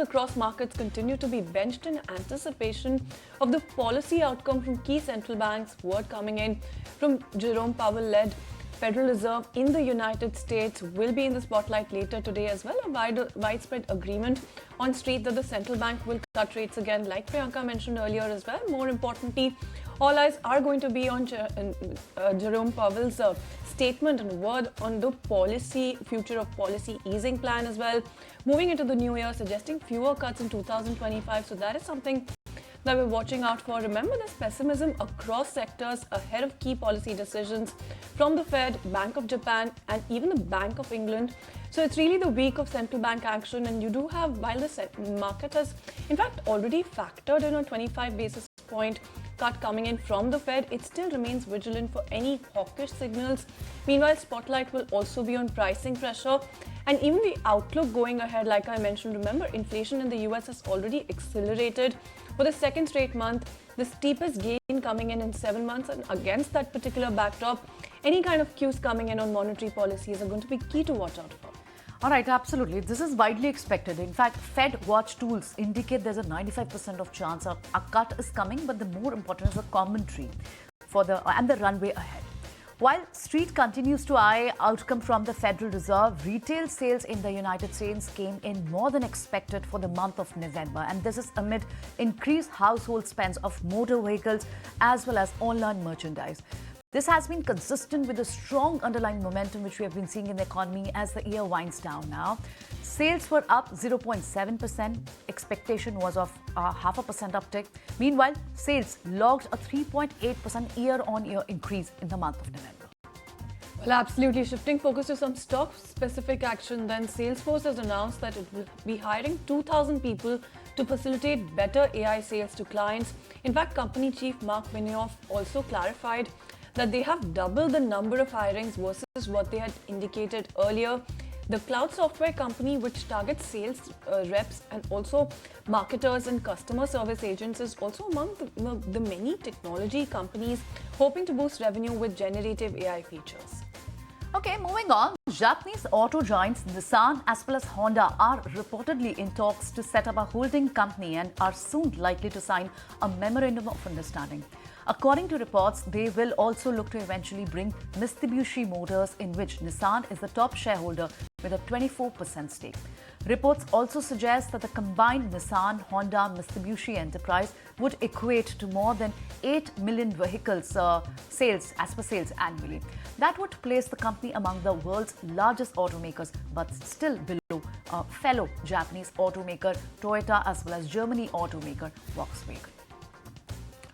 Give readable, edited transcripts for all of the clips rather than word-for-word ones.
across markets continue to be benched in anticipation of the policy outcome from key central banks. Word coming in from Jerome Powell-led Federal Reserve in the United States will be in the spotlight later today as well. A widespread agreement on street that the central bank will cut rates again, like Priyanka mentioned earlier as well. More importantly, all eyes are going to be on Jerome Powell's statement and word on the future of policy easing plan as well. Moving into the new year, suggesting fewer cuts in 2025. So that is something that we're watching out for. Remember, there's pessimism across sectors ahead of key policy decisions from the Fed, Bank of Japan, and even the Bank of England. So it's really the week of central bank action, and you do have, while the market has in fact already factored in a 25 basis point cut coming in from the Fed, it still remains vigilant for any hawkish signals. Meanwhile, spotlight will also be on pricing pressure and even the outlook going ahead. Like I mentioned, remember, inflation in the US has already accelerated for the second straight month, the steepest gain coming in 7 months. And against that particular backdrop, any kind of cues coming in on monetary policies are going to be key to watch out for. All right, absolutely. This is widely expected. In fact, Fed watch tools indicate there's a 95% of chance a cut is coming, but the more important is the commentary and the runway ahead. While Street continues to eye outcome from the Federal Reserve, retail sales in the United States came in more than expected for the month of November. And this is amid increased household spends of motor vehicles as well as online merchandise. This has been consistent with the strong underlying momentum which we have been seeing in the economy as the year winds down now. Sales were up 0.7%. Expectation was of 0.5% uptick. Meanwhile, sales logged a 3.8% year-on-year increase in the month of November. Well, absolutely. Shifting focus to some stock-specific action, then Salesforce has announced that it will be hiring 2,000 people to facilitate better AI sales to clients. In fact, company chief Mark Benioff also clarified that they have doubled the number of hirings versus what they had indicated earlier. The cloud software company, which targets sales reps and also marketers and customer service agents, is also among the many technology companies hoping to boost revenue with generative AI features. Okay, moving on. Japanese auto giants Nissan as well as Honda are reportedly in talks to set up a holding company and are soon likely to sign a memorandum of understanding. According to reports, they will also look to eventually bring Mitsubishi Motors, in which Nissan is the top shareholder with a 24% stake. Reports also suggest that the combined Nissan, Honda, Mitsubishi enterprise would equate to more than 8 million vehicles sales annually. That would place the company among the world's largest automakers, but still below fellow Japanese automaker Toyota as well as Germany automaker Volkswagen.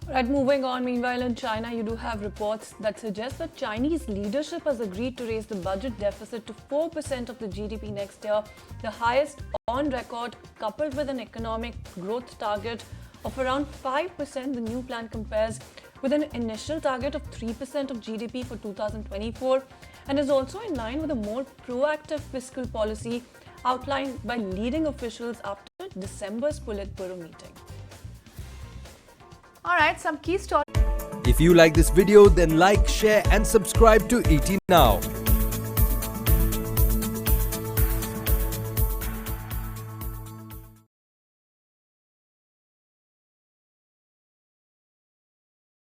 Right, moving on. Meanwhile, in China, you do have reports that suggest that Chinese leadership has agreed to raise the budget deficit to 4% of the GDP next year, the highest on record, coupled with an economic growth target of around 5%. The new plan compares with an initial target of 3% of GDP for 2024 and is also in line with a more proactive fiscal policy outlined by leading officials after December's Politburo meeting. All right, some key stories. If you like this video, then like, share and subscribe to ET Now.